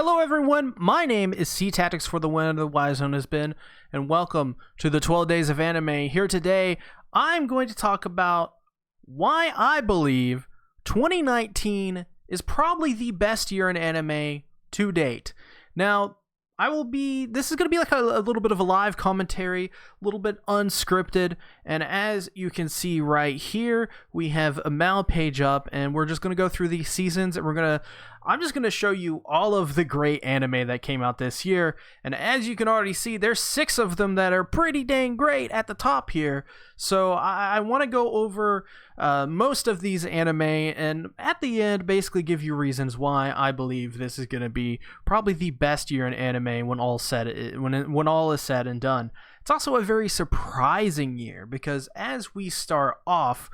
Hello everyone, my name is SeaTactics for the win, the wise known has been, and welcome to the 12 Days of Anime. Here today, I'm going to talk about why I believe 2019 is probably the best year in anime to date. Now, this is going to be like a little bit of a live commentary, a little bit unscripted, and as you can see right here, we have a Mal page up, and we're just going to go through these seasons, and I'm just going to show you all of the great anime that came out this year, and as you can already see, there's 6 of them that are pretty dang great at the top here, so I want to go over most of these anime, and at the end, basically give you reasons why I believe this is going to be probably the best year in anime when all is said and done. It's also a very surprising year, because as we start off,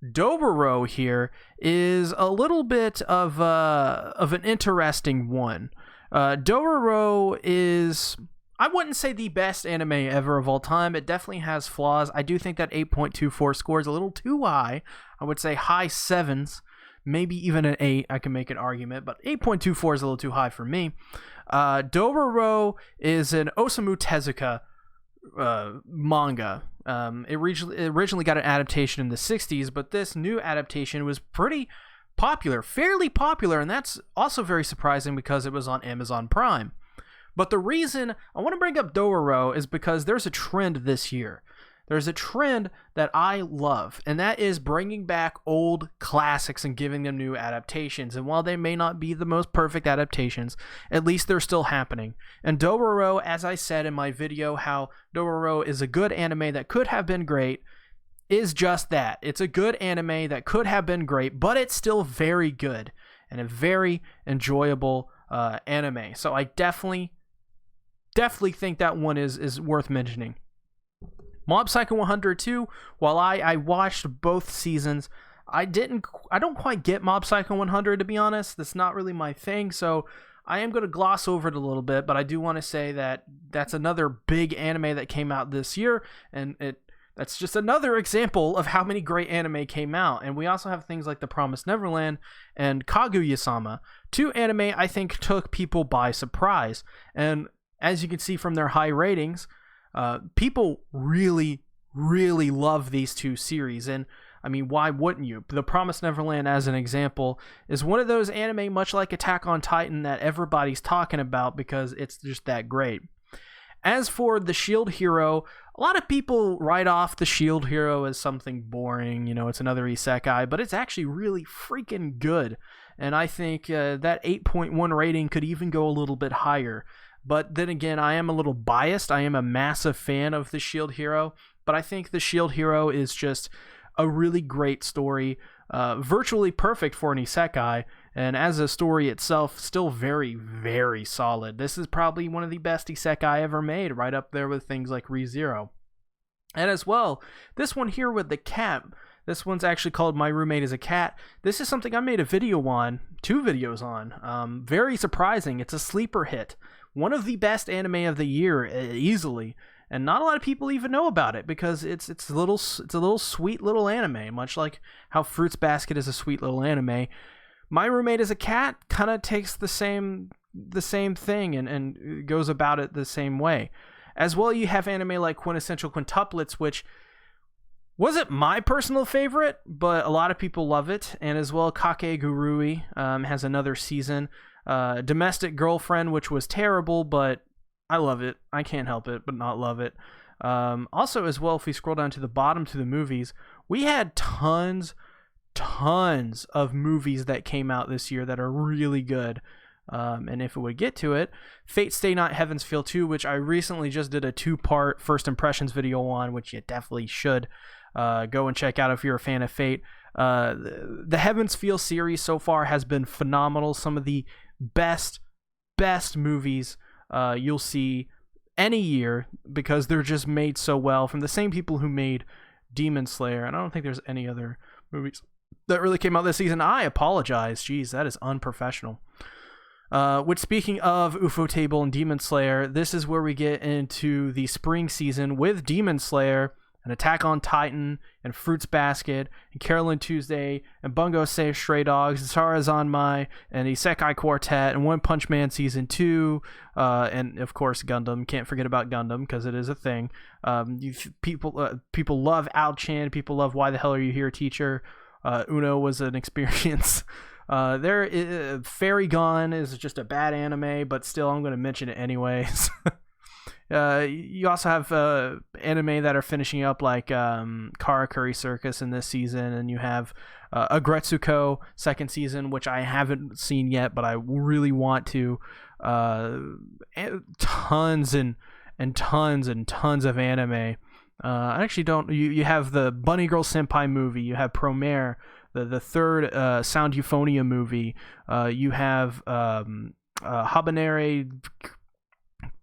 Doboro here is a little bit of an interesting one. Doboro is, I wouldn't say the best anime ever of all time. It definitely has flaws. I do think that 8.24 score is a little too high. I would say high 7s, maybe even an 8. I can make an argument, but 8.24 is a little too high for me. Doboro is an Osamu Tezuka manga. It originally got an adaptation in the 60s, but this new adaptation was pretty popular, fairly popular, and that's also very surprising because it was on Amazon Prime. But the reason I want to bring up Dororo is because there's a trend this year. There's a trend that I love, and that is bringing back old classics and giving them new adaptations. And while they may not be the most perfect adaptations, at least they're still happening. And Dororo, as I said in my video, how Dororo is a good anime that could have been great, is just that. It's a good anime that could have been great, but it's still very good and a very enjoyable anime. So I definitely think that one is worth mentioning. Mob Psycho 100 too, while I watched both seasons, I don't quite get Mob Psycho 100, to be honest. That's not really my thing, so I am going to gloss over it a little bit, but I do want to say that that's another big anime that came out this year, and that's just another example of how many great anime came out. And we also have things like The Promised Neverland and Kaguya-sama, 2 anime I think took people by surprise. And as you can see from their high ratings, people really, really love these 2 series, and I mean, why wouldn't you? The Promised Neverland, as an example, is one of those anime, much like Attack on Titan, that everybody's talking about because it's just that great. As for the Shield Hero, a lot of people write off the Shield Hero as something boring, it's another isekai, but it's actually really freaking good, and I think that 8.1 rating could even go a little bit higher. But then again, I am a little biased. I am a massive fan of the Shield Hero, but I think the Shield Hero is just a really great story, virtually perfect for an isekai, and as a story itself, still very, very solid. This is probably one of the best isekai ever made, right up there with things like Re:Zero. And as well, this one here with the cat, this one's actually called My Roommate is a Cat. This is something I made a video on, 2 videos on. Very surprising. It's a sleeper hit. One of the best anime of the year, easily, and not a lot of people even know about it because it's a little sweet little anime, much like how Fruits Basket is a sweet little anime. My Roommate is a Cat kind of takes the same thing and goes about it the same way. As well, you have anime like Quintessential Quintuplets, which wasn't my personal favorite, but a lot of people love it, and as well, Kakegurui has another season. Domestic Girlfriend, which was terrible, but I love it. I can't help it but not love it. Also, as well, if we scroll down to the bottom to the movies, we had tons of movies that came out this year that are really good. And if it would get to it, Fate Stay Night Heaven's Feel 2, which I recently just did a 2-part first impressions video on, which you definitely should go and check out if you're a fan of Fate. The Heaven's Feel series so far has been phenomenal. Some of the best movies you'll see any year because they're just made so well from the same people who made Demon Slayer, and I don't think there's any other movies that really came out this season. I apologize. Jeez, that is unprofessional. Which, speaking of Ufotable and Demon Slayer, this is where we get into the spring season with Demon Slayer, and Attack on Titan, and Fruits Basket, and Carolyn Tuesday, and Bungo Save Stray Dogs, and Sarazanmai, and Isekai Quartet, and One Punch Man Season 2, and of course Gundam. Can't forget about Gundam because it is a thing. People love Ao-chan. People love Why the Hell Are You Here, Teacher? Uno was an experience. Fairy Gone is just a bad anime, but still I'm going to mention it anyways. You also have anime that are finishing up, like Karakuri Circus in this season, and you have Agretsuko second season, which I haven't seen yet, but I really want to. Tons and tons and tons of anime. I actually don't. You have the Bunny Girl Senpai movie. You have Promare, the third Sound Euphonia movie. You have Habanero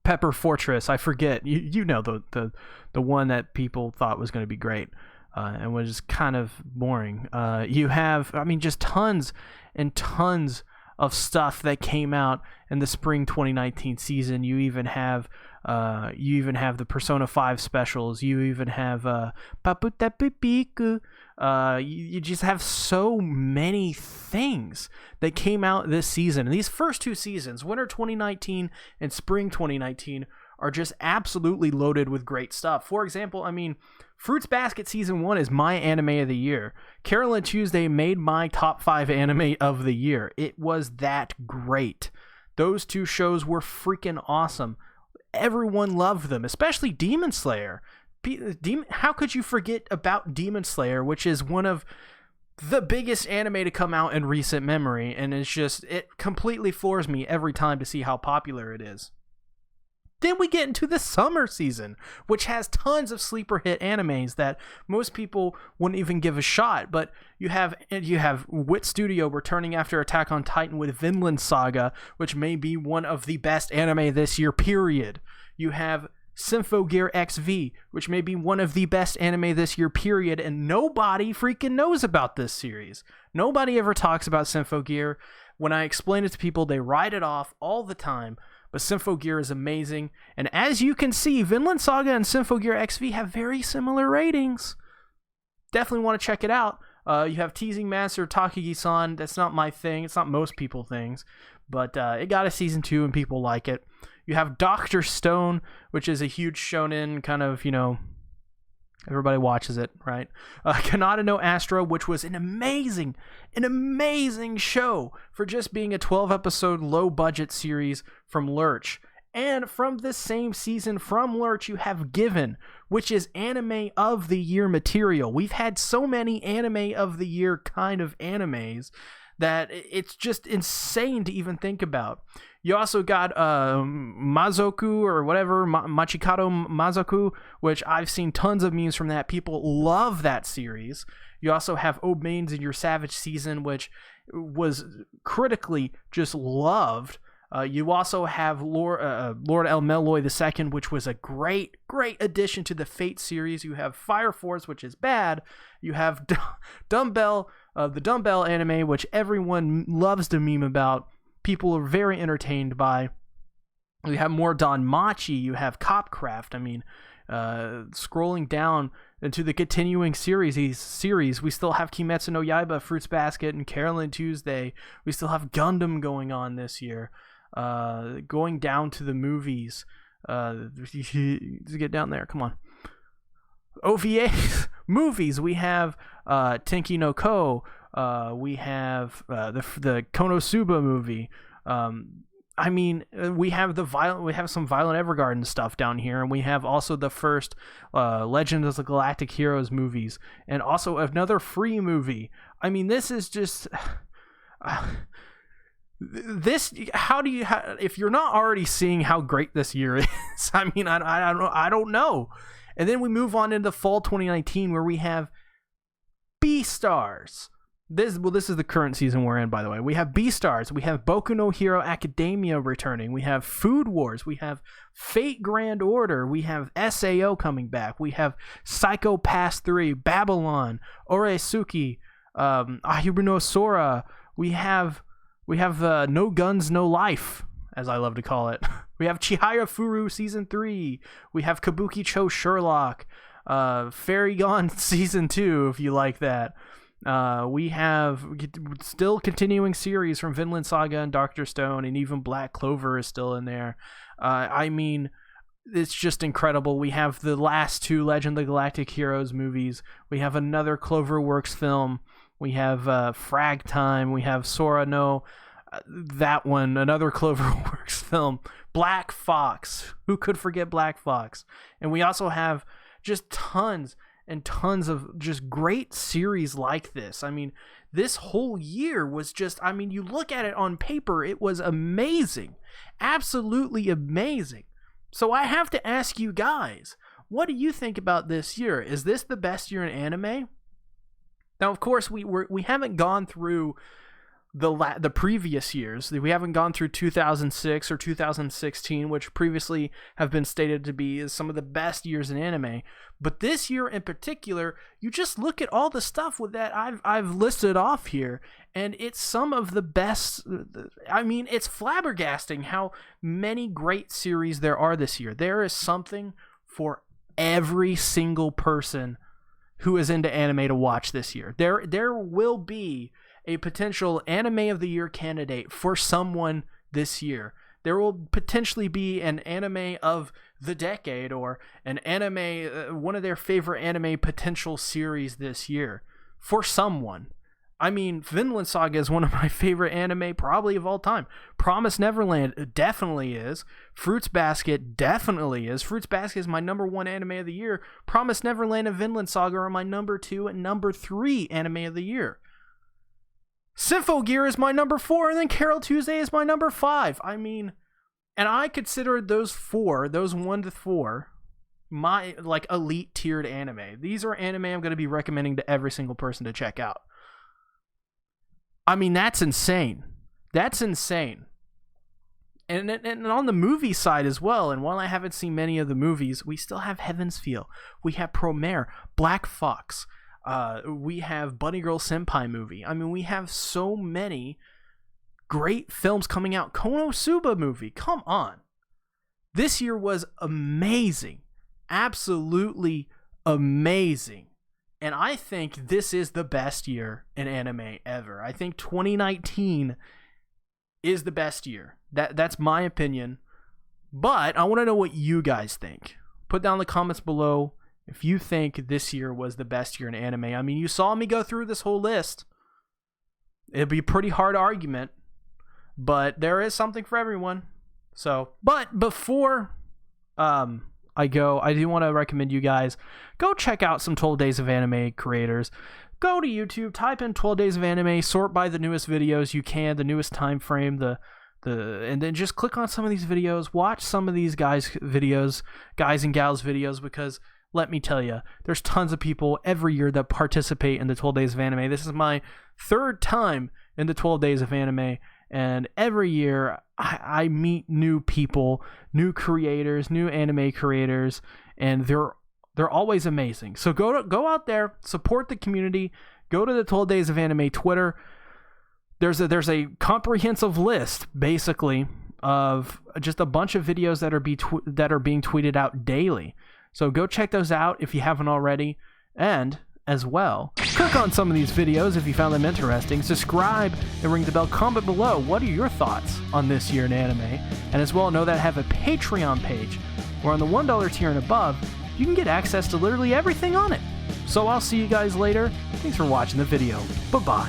Pepper Fortress. I forget. You know the one that people thought was going to be great and was just kind of boring. You have, just tons and tons of stuff that came out in the spring 2019 season. You even have the Persona 5 specials. You even have Paputa Pipiku. You just have so many things that came out this season. And these first two seasons, winter 2019 and spring 2019, are just absolutely loaded with great stuff. For example, Fruits Basket Season 1 is my anime of the year. Carolyn Tuesday made my top 5 anime of the year. It was that great. Those two shows were freaking awesome. Everyone loved them, especially Demon Slayer. How could you forget about Demon Slayer, which is one of the biggest anime to come out in recent memory, and it completely floors me every time to see how popular it is. Then we get into the summer season, which has tons of sleeper hit animes that most people wouldn't even give a shot. But you have Wit Studio returning after Attack on Titan with Vinland Saga, which may be one of the best anime this year, period. You have Symphogear XV, which may be one of the best anime this year, period, and nobody freaking knows about this series. Nobody ever talks about Symphogear. When I explain it to people, they write it off all the time. But Symphogear is amazing, and as you can see, Vinland Saga and Symphogear XV have very similar ratings. Definitely want to check it out. You have Teasing Master Takagi-san. That's not my thing. It's not most people's things, but it got a season 2 and people like it. You have Dr. Stone, which is a huge shonen kind of, everybody watches it, right? Kanata no Astra, which was an amazing show for just being a 12-episode low-budget series from Lurch. And from this same season from Lurch, you have Given, which is anime of the year material. We've had so many anime of the year kind of animes that it's just insane to even think about. You also got Mazoku or whatever, Machikado Mazoku, which I've seen tons of memes from that. People love that series. You also have Obmains in Your Savage Season, which was critically just loved. You also have Lord El Meloy II, which was a great addition to the Fate series. You have Fire Force, which is bad. You have Dumbbell, the Dumbbell anime, which everyone loves to meme about. People are very entertained by. You have more Danmachi. You have Copcraft. Scrolling down into the continuing series, we still have Kimetsu no Yaiba, Fruits Basket, and Carolyn Tuesday. We still have Gundam going on this year. Going down to the movies. Let's get down there. Come on. OVA movies. We have Tenki no Ko. We have the Konosuba movie. We have some Violent Evergarden stuff down here, and we have also the first Legend of the Galactic Heroes movies, and also another free movie. This is just if you're not already seeing how great this year is, I don't know. And then we move on into fall 2019, where we have Beastars. This is the current season we're in, by the way. We have Beastars. We have Boku no Hero Academia returning. We have Food Wars. We have Fate Grand Order. We have SAO coming back. We have Psycho Pass 3, Babylon, Oresuki, Ahiru no Sora. We have No Guns, No Life, as I love to call it. We have Chihaya Furu Season 3. We have Kabuki Cho Sherlock. Fairy Gone Season 2, if you like that. We have still continuing series from Vinland Saga and Dr. Stone, and even Black Clover is still in there. I mean, it's just incredible. We have the last 2 Legend of the Galactic Heroes movies. We have another Cloverworks film. We have Frag Time. We have Sora no... that one, another Cloverworks film. Black Fox. Who could forget Black Fox? And we also have just tons and tons of just great series like this. I mean, this whole year was just, I mean, you look at it on paper, it was amazing. Absolutely amazing. So I have to ask you guys, what do you think about this year? Is this the best year in anime? Now, of course, we haven't gone through the previous years. We haven't gone through 2006 or 2016, which previously have been stated to be some of the best years in anime. But this year in particular, you just look at all the stuff with that I've listed off here, and it's some of the best. I mean, it's flabbergasting how many great series there are this year. There is something for every single person who is into anime to watch this year. There will be a potential anime of the year candidate for someone this year. There will potentially be an anime of the decade, or an anime, one of their favorite anime potential series this year for someone. I mean, Vinland Saga is one of my favorite anime probably of all time. Promise Neverland definitely is. Fruits Basket definitely is. Fruits Basket is my number 1 anime of the year. Promise Neverland and Vinland Saga are my number 2 and number 3 anime of the year. Symphogear is my number 4, and then Carol Tuesday is my number 5. I mean, and I consider those 1 to 4, my like elite tiered anime. These are anime I'm going to be recommending to every single person to check out. I mean, that's insane. That's insane. And on the movie side as well, and while I haven't seen many of the movies, we still have Heaven's Feel. We have Promare, Black Fox. We have Bunny Girl Senpai movie. I mean, we have so many great films coming out. Konosuba movie. Come on. This year was amazing. Absolutely amazing. And I think this is the best year in anime ever. I think 2019 is the best year. That's my opinion. But I want to know what you guys think. Put down in the comments below if you think this year was the best year in anime. I mean, you saw me go through this whole list. It'd be a pretty hard argument, but there is something for everyone. So, but before I go, I do want to recommend you guys go check out some 12 Days of Anime creators. Go to YouTube, type in 12 Days of Anime, sort by the newest videos you can, the newest time frame, and then just click on some of these videos, watch some of these guys and gals videos, because let me tell you, there's tons of people every year that participate in the 12 Days of Anime. This is my 3rd time in the 12 Days of Anime, and every year I meet new people, new creators, new anime creators, and they're always amazing. So go out there, support the community, go to the 12 Days of Anime Twitter. There's a comprehensive list, basically, of just a bunch of videos that are being tweeted out daily. So go check those out if you haven't already. And, as well, click on some of these videos if you found them interesting. Subscribe and ring the bell. Comment below, what are your thoughts on this year in anime? And as well, know that I have a Patreon page where on the $1 tier and above, you can get access to literally everything on it. So I'll see you guys later. Thanks for watching the video. Bye-bye.